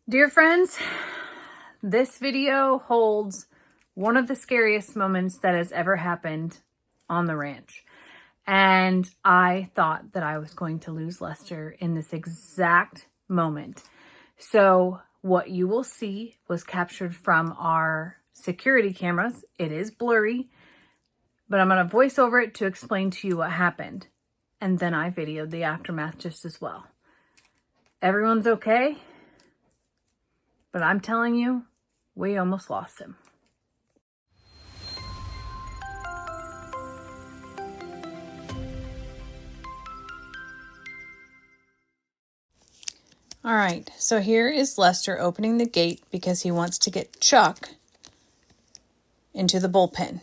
Dear friends, this video holds one of the scariest moments that has ever happened on the ranch. And I thought that I was going to lose Lester in this exact moment. So what you will see was captured from our security cameras. It is blurry, but I'm going to voice over it to explain to you what happened. And then I videoed the aftermath just as well. Everyone's okay? But I'm telling you, we almost lost him. All right, so here is Lester opening the gate because he wants to get Chuck into the bullpen.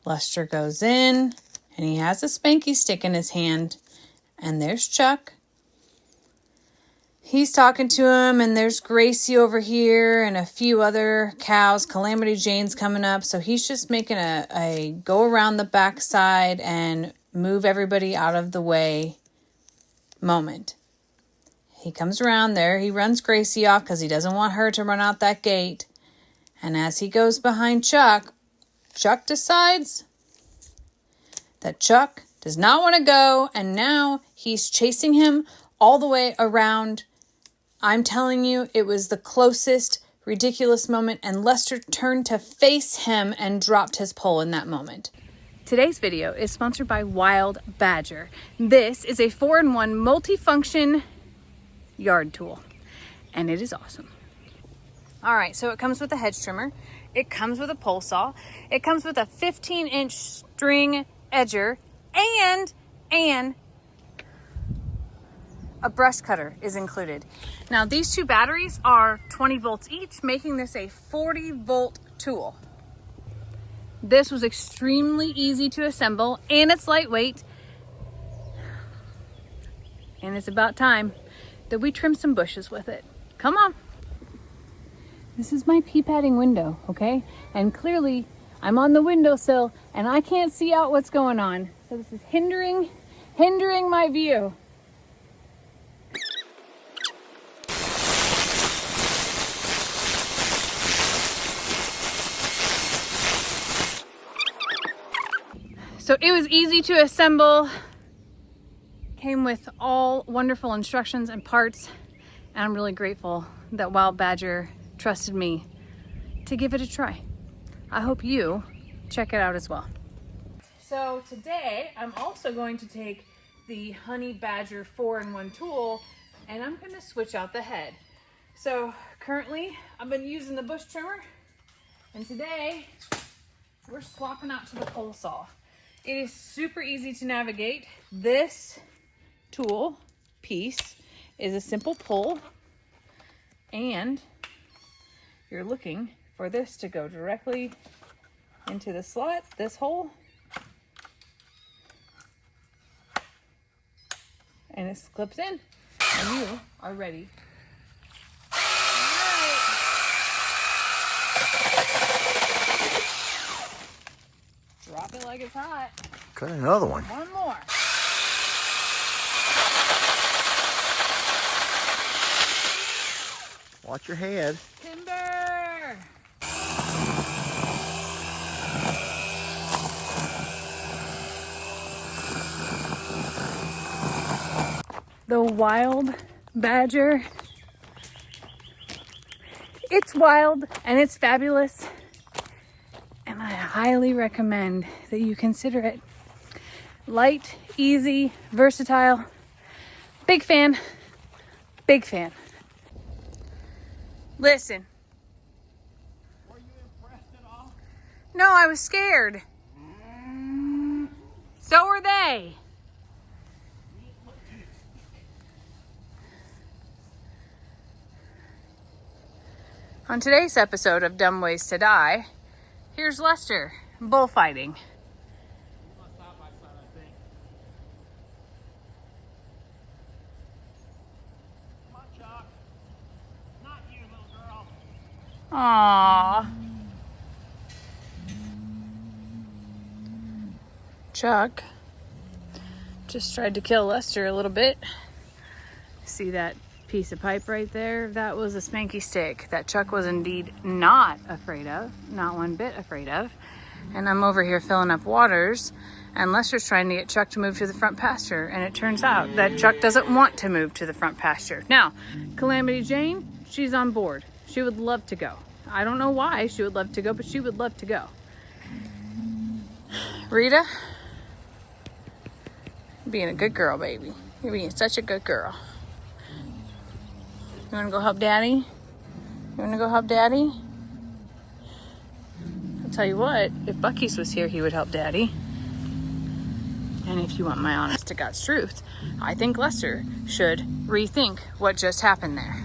Lester goes in, and he has a spanky stick in his hand, and there's Chuck. He's talking to him, and there's Gracie over here and a few other cows. Calamity Jane's coming up, so he's just making a go around the backside and move everybody out of the way moment. He comes around there. He runs Gracie off because he doesn't want her to run out that gate. And as he goes behind Chuck, Chuck decides that Chuck does not want to go, and now he's chasing him all the way around. I'm telling you, it was the closest ridiculous moment, and Lester turned to face him and dropped his pole in that moment. Today's video is sponsored by Wild Badger. This is a 4-in-1 multifunction yard tool, and it is awesome. All right, so it comes with a hedge trimmer. It comes with a pole saw. It comes with a 15-inch string edger, and a brush cutter is included. Now, these two batteries are 20 volts each, making this a 40-volt tool. This was extremely easy to assemble, and it's lightweight. And it's about time that we trim some bushes with it. Come on. This is my pea padding window, okay? And clearly, I'm on the windowsill, and I can't see out what's going on. So this is hindering my view. So it was easy to assemble, came with all wonderful instructions and parts, and I'm really grateful that Wild Badger trusted me to give it a try. I hope you check it out as well. So today I'm also going to take the Honey Badger 4-in-1 tool, and I'm going to switch out the head. So currently I've been using the bush trimmer, and today we're swapping out to the pole saw. It is super easy to navigate. This tool piece is a simple pull, and you're looking for this to go directly into the slot, this hole, and it clips in, and you are ready. Drop it like it's hot. Cut another one. One more. Watch your head. Timber! The Wild Badger. It's wild and it's fabulous. And I highly recommend that you consider it. Light, easy, versatile. Big fan. Big fan. Listen. Were you impressed at all? No, I was scared. So were they. On today's episode of Dumb Ways to Die, here's Lester, bullfighting. You must stop my son, I think. Come on, Chuck. Not you, little girl. Aww. Chuck just tried to kill Lester a little bit. See that piece of pipe right there, that was a spanky stick that Chuck was indeed not afraid of, not one bit afraid of. And I'm over here filling up waters, and Lester's trying to get Chuck to move to the front pasture, and it turns out that Chuck doesn't want to move to the front pasture. Now, Calamity Jane, she's on board. She would love to go. I don't know why she would love to go, but she would love to go. Rita, being a good girl, baby. You're being such a good girl. You want to go help Daddy? You want to go help Daddy? I'll tell you what, if Bucky's was here, he would help Daddy. And if you want my honest to God's truth, I think Lester should rethink what just happened there.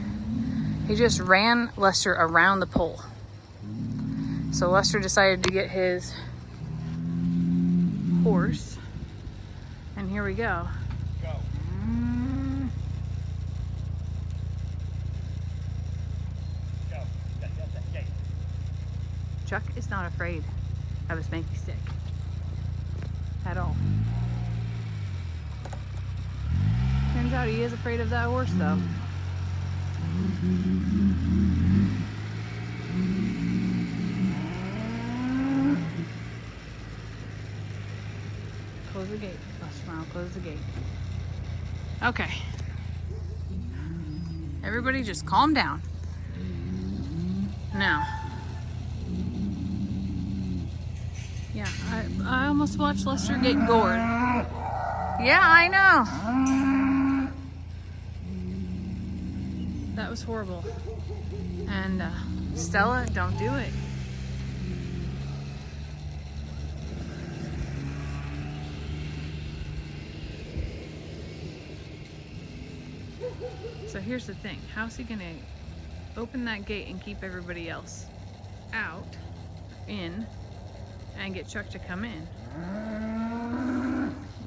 He just ran Lester around the pole. So Lester decided to get his horse. And here we go. Go. Go. That gate. Chuck is not afraid of a spanky stick at all. Turns out he is afraid of that horse though. Close the gate. Smile, close the gate. Okay. Everybody just calm down. Now. Yeah, I almost watched Lester get gored. Yeah, I know. That was horrible. And Stella, don't do it. So here's the thing. How's he gonna open that gate and keep everybody else out, in, and get Chuck to come in?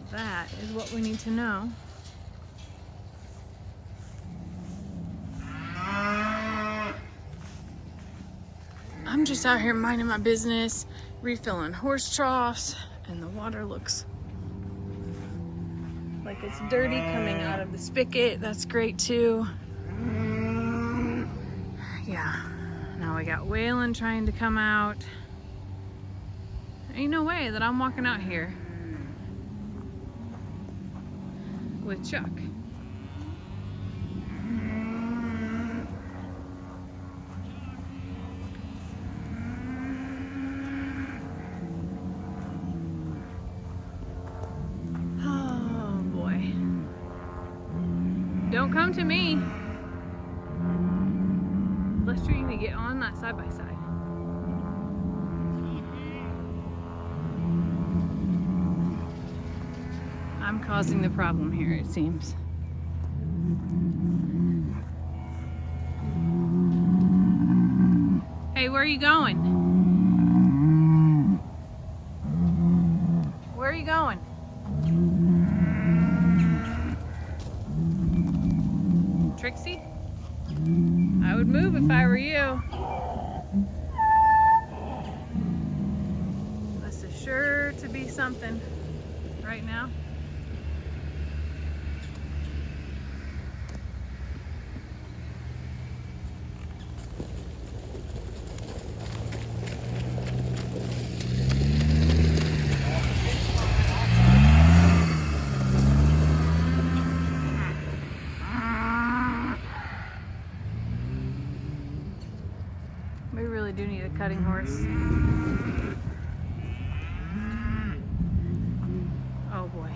That is what we need to know. I'm just out here minding my business, refilling horse troughs, and the water looks like it's dirty coming out of the spigot. That's great too. Yeah. Now we got Waylon trying to come out. Ain't no way that I'm walking out here with Chuck. Don't come to me. Lester, you need to get on that side by side. I'm causing the problem here, it seems. Hey, where are you going? Where are you going? Trixie? I would move if I were you. This is sure to be something right now. We really do need a cutting horse. Oh boy.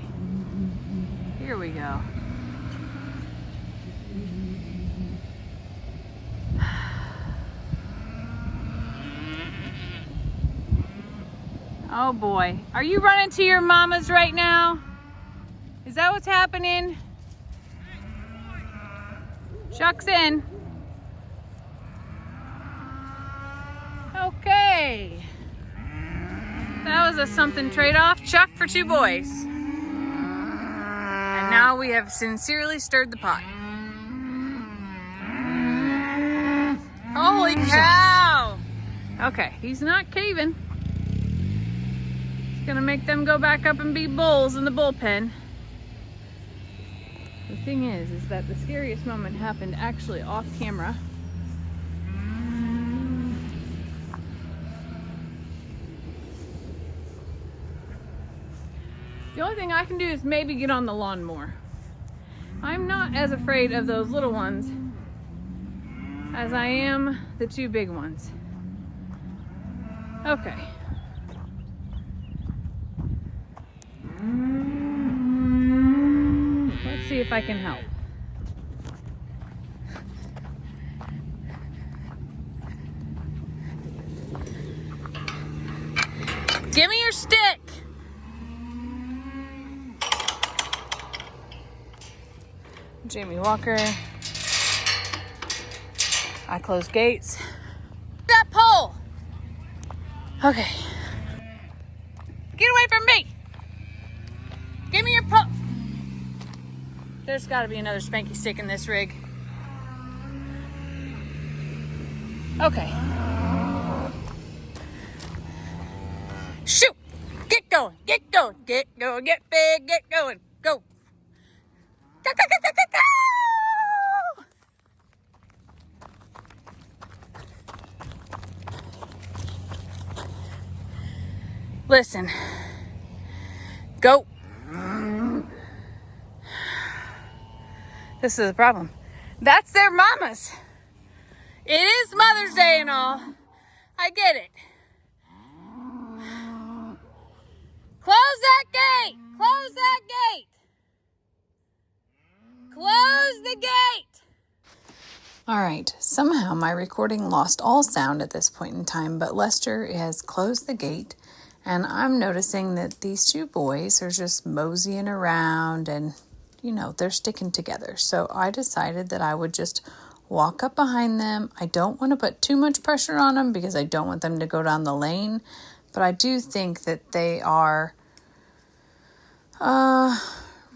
Here we go. Oh boy. Are you running to your mama's right now? Is that what's happening? Chuck's in. Okay. That was a something trade-off. Chuck for 2 boys. And now we have sincerely stirred the pot. Holy cow! Okay, he's not caving. He's gonna make them go back up and be bulls in the bullpen. thing is that the scariest moment happened actually off camera. The only thing I can do is maybe get on the lawn more. I'm not as afraid of those little ones as I am the two big ones. Okay. Let's see if I can help. Give me your stick. Jamie Walker. I close gates. That pole. Okay. Get away from me. Give me your pole. There's got to be another spanky stick in this rig. Okay. Shoot. Get going. Get going. Get going. Get big. Get going. Go. Go, go, go, go, go, go! Listen. Go. This is the problem. That's their mamas. It is Mother's Day and all. I get it. Close that gate. Close that gate. Close the gate! All right, somehow my recording lost all sound at this point in time, but Lester has closed the gate, and I'm noticing that these two boys are just moseying around and, you know, they're sticking together. So I decided that I would just walk up behind them. I don't want to put too much pressure on them because I don't want them to go down the lane, but I do think that they are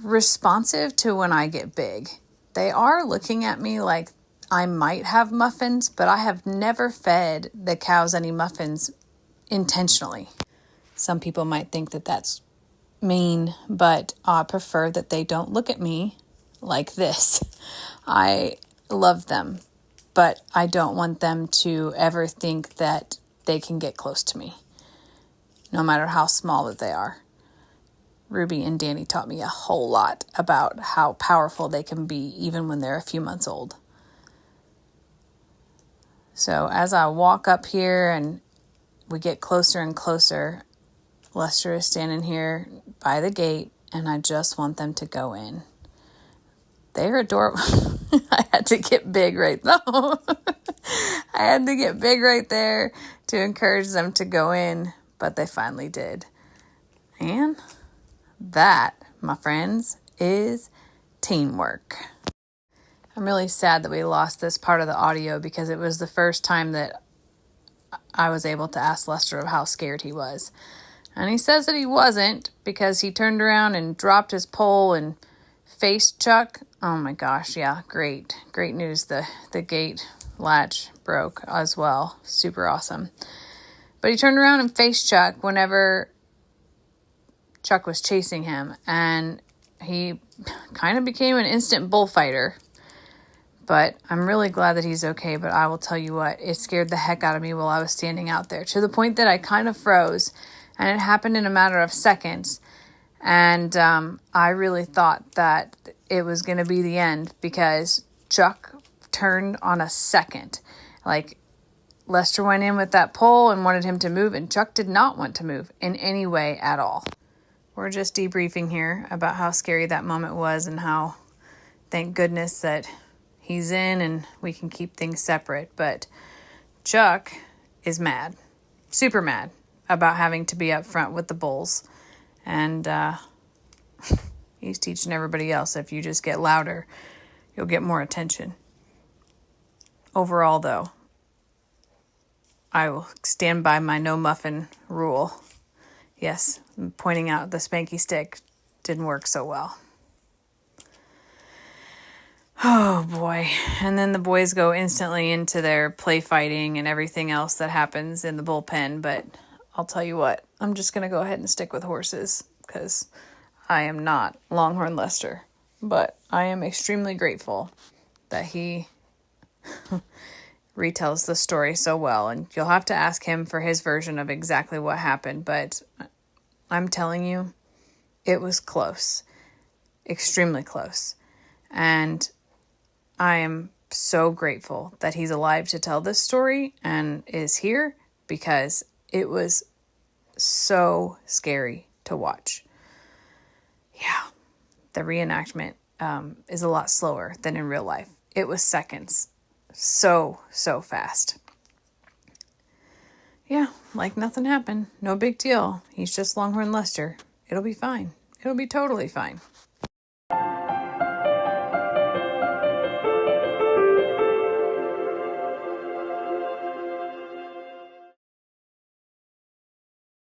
responsive to when I get big. They are looking at me like I might have muffins, but I have never fed the cows any muffins intentionally. Some people might think that that's mean, but I prefer that they don't look at me like this. I love them, but I don't want them to ever think that they can get close to me, no matter how small that they are. Ruby and Danny taught me a whole lot about how powerful they can be even when they're a few months old. So as I walk up here and we get closer and closer, Lester is standing here by the gate and I just want them to go in. They're adorable. I had to get big right though. I had to get big right there to encourage them to go in, but they finally did. And that, my friends, is teamwork. I'm really sad that we lost this part of the audio because it was the first time that I was able to ask Lester of how scared he was. And he says that he wasn't because he turned around and dropped his pole and faced Chuck. Oh my gosh, yeah, great. Great news. The gate latch broke as well. Super awesome. But he turned around and faced Chuck whenever Chuck was chasing him, and he kind of became an instant bullfighter. But I'm really glad that he's okay, but I will tell you what, it scared the heck out of me while I was standing out there, to the point that I kind of froze, and it happened in a matter of seconds, and I really thought that it was going to be the end, because Chuck turned on a second. Like, Lester went in with that pole and wanted him to move, and Chuck did not want to move in any way at all. We're just debriefing here about how scary that moment was and how, thank goodness that he's in and we can keep things separate. But Chuck is mad, super mad about having to be up front with the bulls. And he's teaching everybody else, if you just get louder, you'll get more attention. Overall, though, I will stand by my no muffin rule. Yes, pointing out the spanky stick didn't work so well. Oh boy. And then the boys go instantly into their play fighting and everything else that happens in the bullpen. But I'll tell you what, I'm just going to go ahead and stick with horses because I am not Longhorn Lester. But I am extremely grateful that he retells the story so well. And you'll have to ask him for his version of exactly what happened. But I'm telling you, it was close. Extremely close. And I am so grateful that he's alive to tell this story and is here, because it was so scary to watch. Yeah, the reenactment is a lot slower than in real life. It was seconds. So fast. Yeah, like nothing happened. No big deal. He's just Longhorn Lester. It'll be fine. It'll be totally fine.